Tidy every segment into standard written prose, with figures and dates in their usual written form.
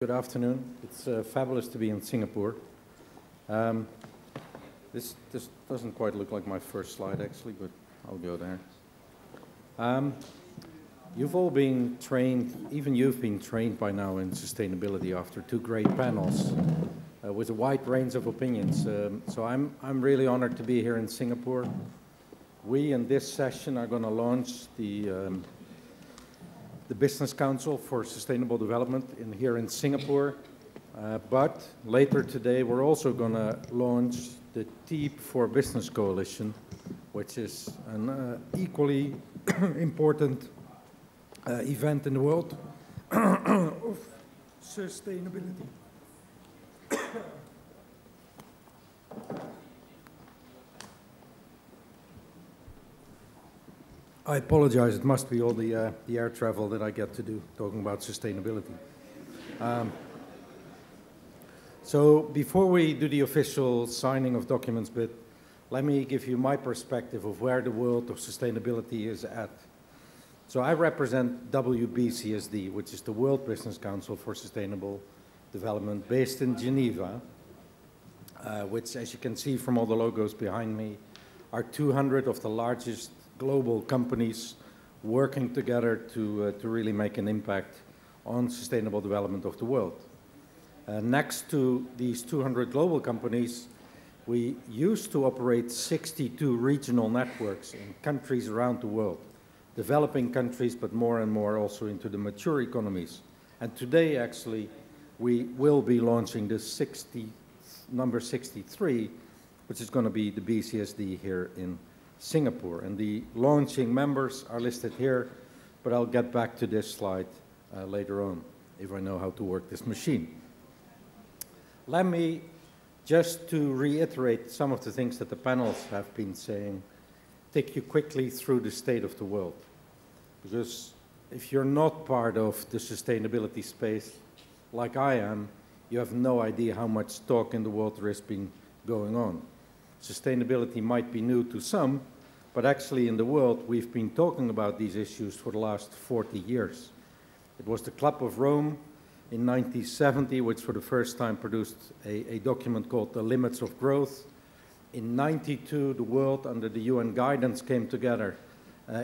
Good afternoon. It's fabulous to be in Singapore. This doesn't quite look like my first slide, actually, but I'll go there. You've all been trained, even you've been trained by now in sustainability after two great panels with a wide range of opinions. So I'm really honored to be here in Singapore. We, in this session, are going to launch the Business Council for Sustainable Development here in Singapore. But later today, we're also going to launch the TEEP for Business Coalition, which is an equally important event in the world of sustainability. I apologize, it must be all the air travel that I get to do, talking about sustainability. So before we do the official signing of documents bit, let me give you my perspective of where the world of sustainability is at. So I represent WBCSD, which is the World Business Council for Sustainable Development, based in Geneva, which, as you can see from all the logos behind me, are 200 of the largest global companies working together to really make an impact on sustainable development of the world. Next to these 200 global companies, we used to operate 62 regional networks in countries around the world, developing countries, but more and more also into the mature economies. And today, actually, we will be launching the number 63, which is going to be the BCSD here in Singapore. And the launching members are listed here, but I'll get back to this slide later on, if I know how to work this machine. Let me, just to reiterate some of the things that the panels have been saying, take you quickly through the state of the world. Because if you're not part of the sustainability space, like I am, you have no idea how much talk in the world there has been going on. Sustainability might be new to some, but actually in the world, we've been talking about these issues for the last 40 years. It was the Club of Rome in 1970, which for the first time produced a document called The Limits of Growth. In 92, the world under the UN guidance came together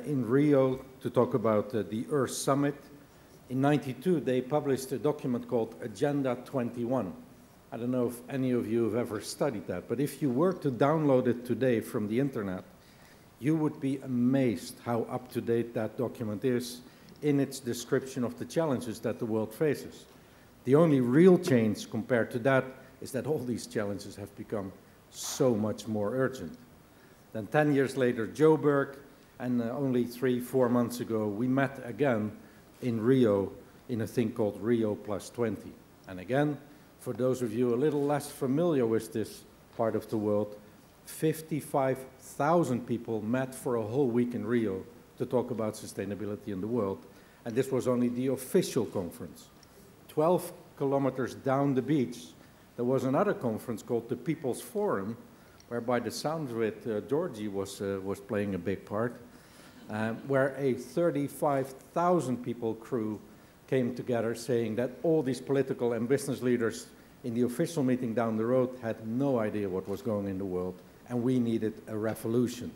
in Rio to talk about the Earth Summit. In 92, they published a document called Agenda 21. I don't know if any of you have ever studied that, but if you were to download it today from the internet, you would be amazed how up-to-date that document is in its description of the challenges that the world faces. The only real change compared to that is that all these challenges have become so much more urgent. Then 10 years later, Joburg, and only 3-4 months ago, we met again in Rio in a thing called Rio Plus 20. And again, for those of you a little less familiar with this part of the world, 55,000 people met for a whole week in Rio to talk about sustainability in the world. And this was only the official conference. 12 kilometers down the beach, there was another conference called the People's Forum, where by the sounds of it, Georgie was playing a big part, where a 35,000 people crew came together saying that all these political and business leaders in the official meeting down the road had no idea what was going on in the world, and we needed a revolution.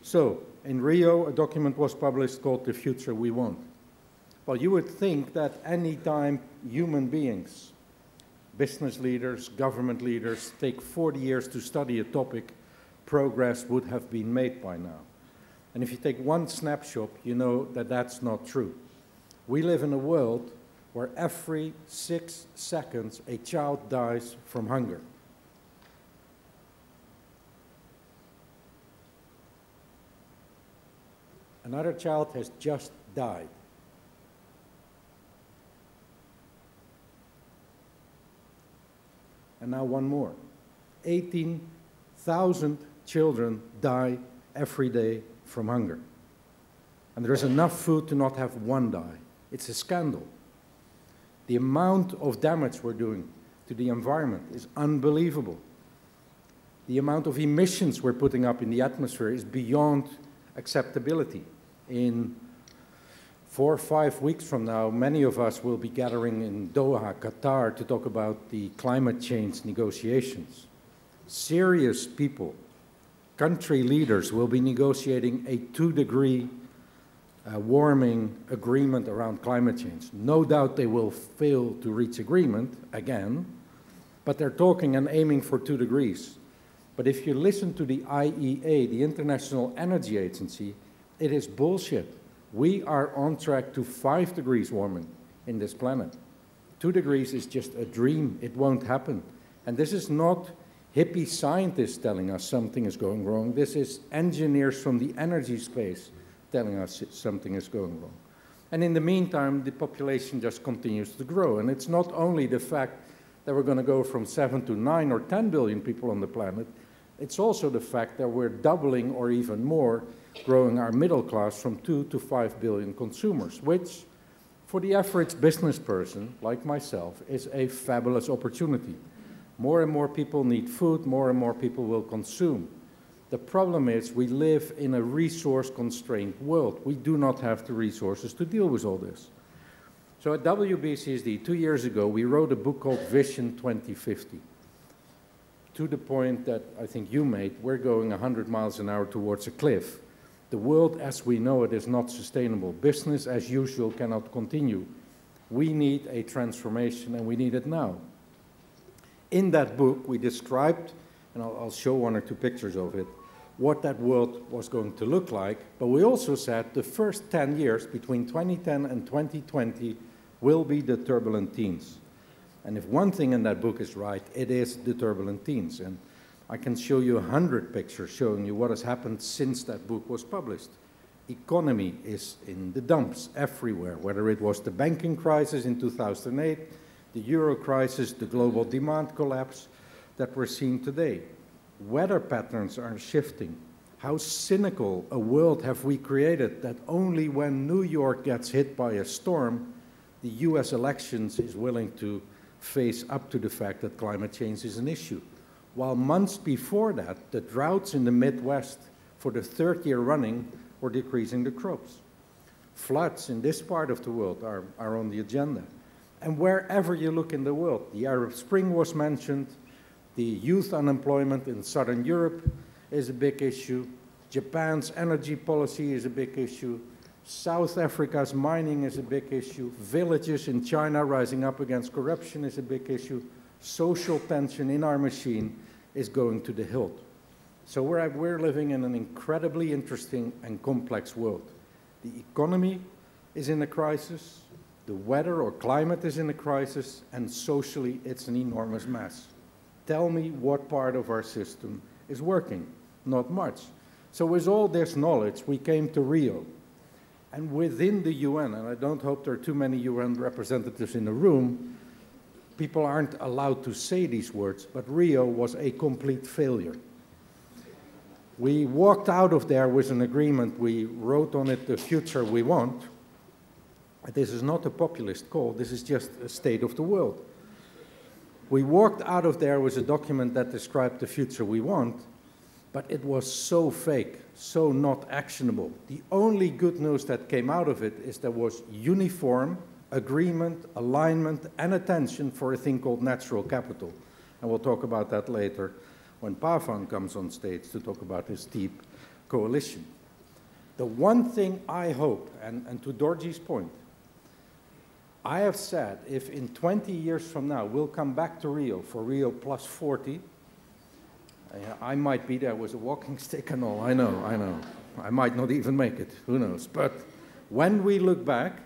So, in Rio, a document was published called The Future We Want. Well, you would think that any time human beings, business leaders, government leaders, take 40 years to study a topic, progress would have been made by now. And if you take one snapshot, you know that that's not true. We live in a world where every 6 seconds a child dies from hunger. Another child has just died. And now one more. 18,000 children die every day from hunger. And there is enough food to not have one die. It's a scandal. The amount of damage we're doing to the environment is unbelievable. The amount of emissions we're putting up in the atmosphere is beyond acceptability. In 4 or 5 weeks from now, many of us will be gathering in Doha, Qatar, to talk about the climate change negotiations. Serious people, country leaders, will be negotiating a 2-degree warming agreement around climate change. No doubt they will fail to reach agreement again, but they're talking and aiming for 2 degrees. But if you listen to the IEA, the International Energy Agency, it is bullshit. We are on track to 5 degrees warming in this planet. 2 degrees is just a dream. It won't happen. And this is not hippie scientists telling us something is going wrong. This is engineers from the energy space telling us something is going wrong. And in the meantime, the population just continues to grow. And it's not only the fact that we're going to go from 7 to 9 or 10 billion people on the planet, it's also the fact that we're doubling or even more growing our middle class from 2 to 5 billion consumers, which for the average business person like myself is a fabulous opportunity. More and more people need food, more and more people will consume. The problem is we live in a resource-constrained world. We do not have the resources to deal with all this. So at WBCSD 2 years ago, we wrote a book called Vision 2050. To the point that I think you made, we're going 100 miles an hour towards a cliff. The world as we know it is not sustainable. Business as usual cannot continue. We need a transformation, and we need it now. In that book, we described, and I'll show 1 or 2 pictures of it, what that world was going to look like. But we also said the first 10 years, between 2010 and 2020, will be the turbulent teens. And if one thing in that book is right, it is the turbulent teens. And I can show you 100 pictures showing you what has happened since that book was published. Economy is in the dumps everywhere, whether it was the banking crisis in 2008, the euro crisis, the global demand collapse that we're seeing today. Weather patterns are shifting. How cynical a world have we created that only when New York gets hit by a storm, the US elections is willing to face up to the fact that climate change is an issue. While months before that, the droughts in the Midwest for the 3rd year running were decreasing the crops. Floods in this part of the world are on the agenda. And wherever you look in the world, the Arab Spring was mentioned, the youth unemployment in Southern Europe is a big issue, Japan's energy policy is a big issue, South Africa's mining is a big issue, villages in China rising up against corruption is a big issue, social tension in our machine is going to the hilt. So we're living in an incredibly interesting and complex world. The economy is in a crisis, the weather or climate is in a crisis, and socially it's an enormous mess. Tell me what part of our system is working. Not much. So with all this knowledge, we came to Rio. And within the UN, and I don't hope there are too many UN representatives in the room, people aren't allowed to say these words, but Rio was a complete failure. We walked out of there with an agreement. We wrote on it the future we want. This is not a populist call. This is just a state of the world. We walked out of there with a document that described the future we want, but it was so fake, so not actionable. The only good news that came out of it is there was uniform agreement, alignment, and attention for a thing called natural capital. And we'll talk about that later when Pavan comes on stage to talk about his deep coalition. The one thing I hope, and to Dorji's point, I have said if in 20 years from now we'll come back to Rio for Rio Plus 40, I might be there with a walking stick and all, I know. I might not even make it, who knows. But when we look back,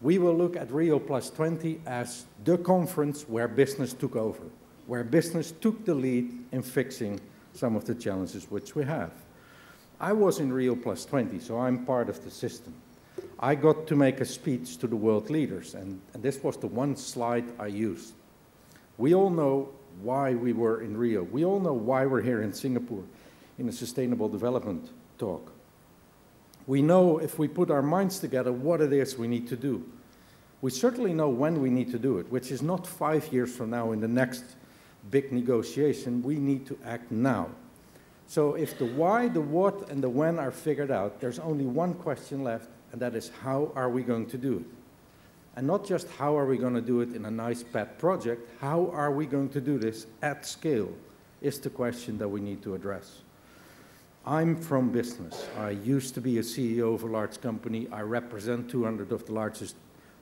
we will look at Rio Plus 20 as the conference where business took over, where business took the lead in fixing some of the challenges which we have. I was in Rio Plus 20, so I'm part of the system. I got to make a speech to the world leaders, and this was the one slide I used. We all know why we were in Rio. We all know why we're here in Singapore in a sustainable development talk. We know if we put our minds together what it is we need to do. We certainly know when we need to do it, which is not 5 years from now in the next big negotiation. We need to act now. So if the why, the what, and the when are figured out, there's only one question left, and that is how are we going to do it? And not just how are we going to do it in a nice pet project, how are we going to do this at scale is the question that we need to address. I'm from business. I used to be a CEO of a large company. I represent 200 of the largest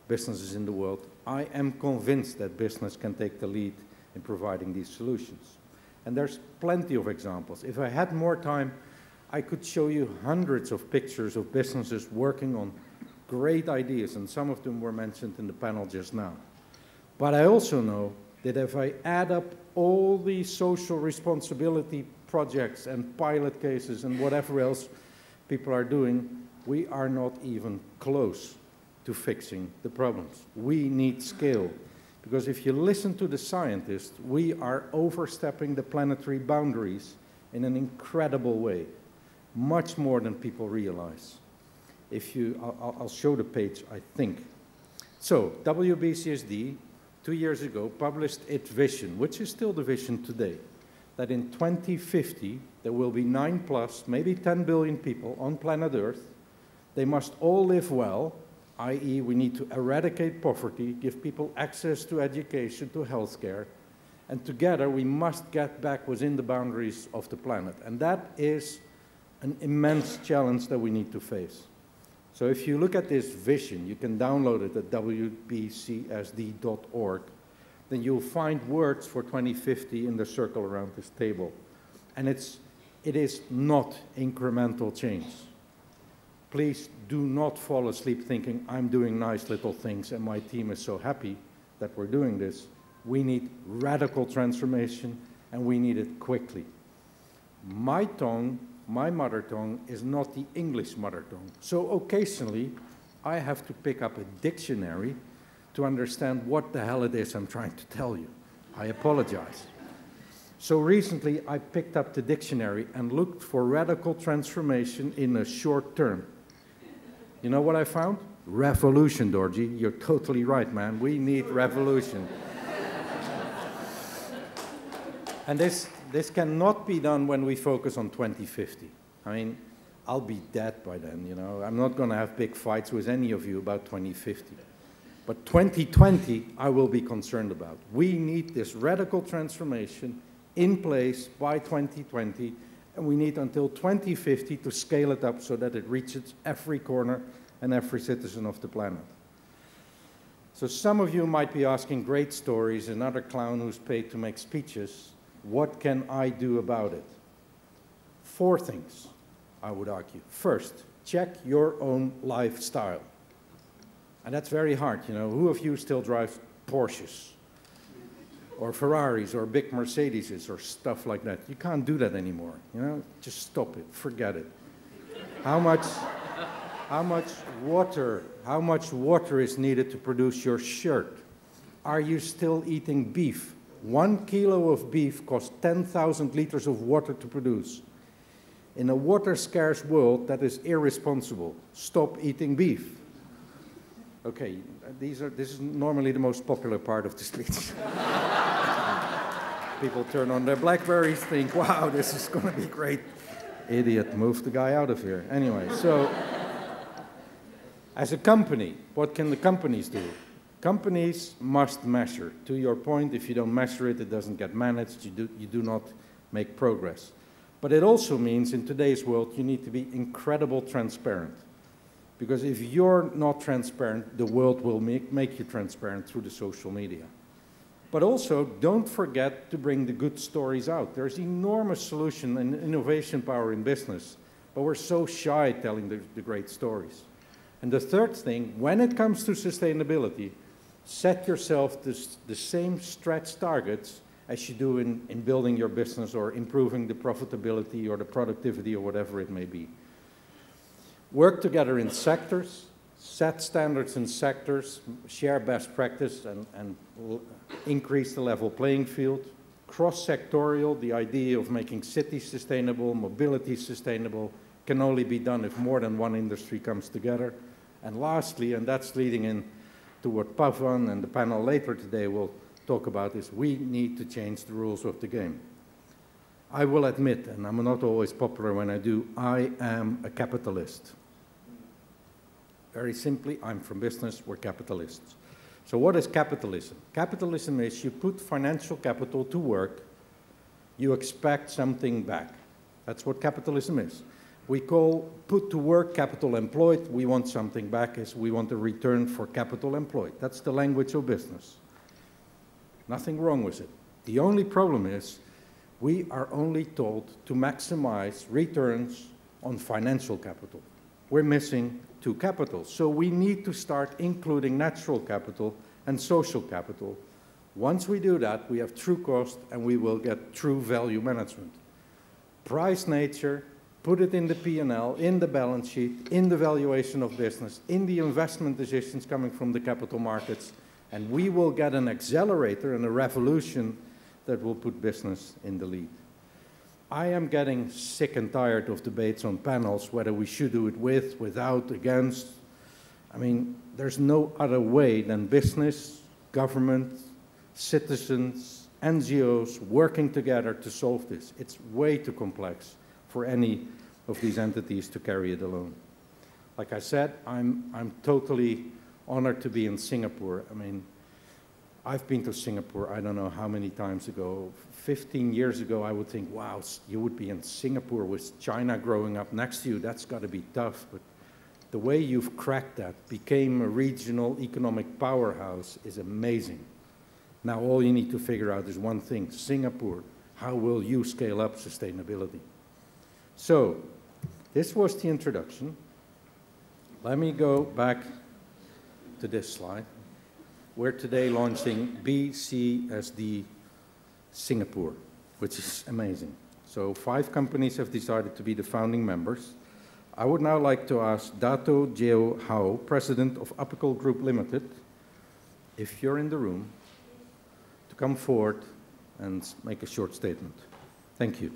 businesses in the world. I am convinced that business can take the lead in providing these solutions. And there's plenty of examples. If I had more time, I could show you hundreds of pictures of businesses working on great ideas, and some of them were mentioned in the panel just now. But I also know that if I add up all the social responsibility projects and pilot cases and whatever else people are doing, we are not even close to fixing the problems. We need scale, because if you listen to the scientists, we are overstepping the planetary boundaries in an incredible way, much more than people realize. I'll show the page, I think. So, WBCSD, 2 years ago, published its vision, which is still the vision today, that in 2050, there will be 9+, maybe 10 billion people on planet Earth. They must all live well, i.e. we need to eradicate poverty, give people access to education, to healthcare, and together we must get back within the boundaries of the planet. And that is an immense challenge that we need to face. So if you look at this vision, you can download it at wbcsd.org, then you'll find words for 2050 in the circle around this table. And it is not incremental change. Please do not fall asleep thinking, I'm doing nice little things and my team is so happy that we're doing this. We need radical transformation, and we need it quickly. My tongue, my mother tongue, is not the English mother tongue. So occasionally, I have to pick up a dictionary to understand what the hell it is I'm trying to tell you. I apologize. So recently, I picked up the dictionary and looked for radical transformation in a short term. You know what I found? Revolution, Dorji. You're totally right, man. We need revolution. And this cannot be done when we focus on 2050. I mean, I'll be dead by then, you know. I'm not going to have big fights with any of you about 2050. But 2020, I will be concerned about. We need this radical transformation in place by 2020, and we need until 2050 to scale it up so that it reaches every corner and every citizen of the planet. So some of you might be asking, great stories, another clown who's paid to make speeches. What can I do about it? 4 things, I would argue. First, check your own lifestyle. And that's very hard, you know. Who of you still drives Porsches? Or Ferraris, or big Mercedeses, or stuff like that? You can't do that anymore, you know? Just stop it, forget it. How much water is needed to produce your shirt? Are you still eating beef? 1 kilo of beef costs 10,000 liters of water to produce. In a water-scarce world, that is irresponsible. Stop eating beef. Okay, this is normally the most popular part of the speech. People turn on their Blackberries, think, wow, this is going to be great. Idiot, move the guy out of here. Anyway, so as a company, what can the companies do? Companies must measure. To your point, if you don't measure it, it doesn't get managed, you do not make progress. But it also means in today's world, you need to be incredibly transparent. Because if you're not transparent, the world will make you transparent through the social media. But also, don't forget to bring the good stories out. There's enormous solution and innovation power in business, but we're so shy telling the great stories. And the third thing, when it comes to sustainability, set yourself the same stretch targets as you do in building your business or improving the profitability or the productivity or whatever it may be. Work together in sectors, set standards in sectors, share best practice and increase the level playing field. Cross-sectorial, the idea of making cities sustainable, mobility sustainable, can only be done if more than one industry comes together. And lastly, and that's leading in to what Pavan and the panel later today will talk about, is we need to change the rules of the game. I will admit, and I'm not always popular when I do, I am a capitalist. Very simply, I'm from business, we're capitalists. So what is capitalism? Capitalism is you put financial capital to work, you expect something back. That's what capitalism is. We call put to work capital employed, we want something back, is we want a return for capital employed. That's the language of business. Nothing wrong with it. The only problem is we are only told to maximize returns on financial capital. We're missing two capitals. So we need to start including natural capital and social capital. Once we do that, we have true cost and we will get true value management. Price nature, put it in the P&L, in the balance sheet, in the valuation of business, in the investment decisions coming from the capital markets, and we will get an accelerator and a revolution that will put business in the lead. I am getting sick and tired of debates on panels, whether we should do it with, without, against. I mean, there's no other way than business, government, citizens, NGOs working together to solve this. It's way too complex for any of these entities to carry it alone. Like I said, I'm totally honored to be in Singapore. I mean, I've been to Singapore, I don't know how many times ago. 15 years ago, I would think, wow, you would be in Singapore with China growing up next to you. That's got to be tough. But the way you've cracked that, became a regional economic powerhouse, is amazing. Now all you need to figure out is one thing: Singapore. How will you scale up sustainability? So this was the introduction. Let me go back to this slide. We're today launching BCSD Singapore, which is amazing. So 5 companies have decided to be the founding members. I would now like to ask Dato Jeo Hao, President of Apical Group Limited, if you're in the room, to come forward and make a short statement. Thank you.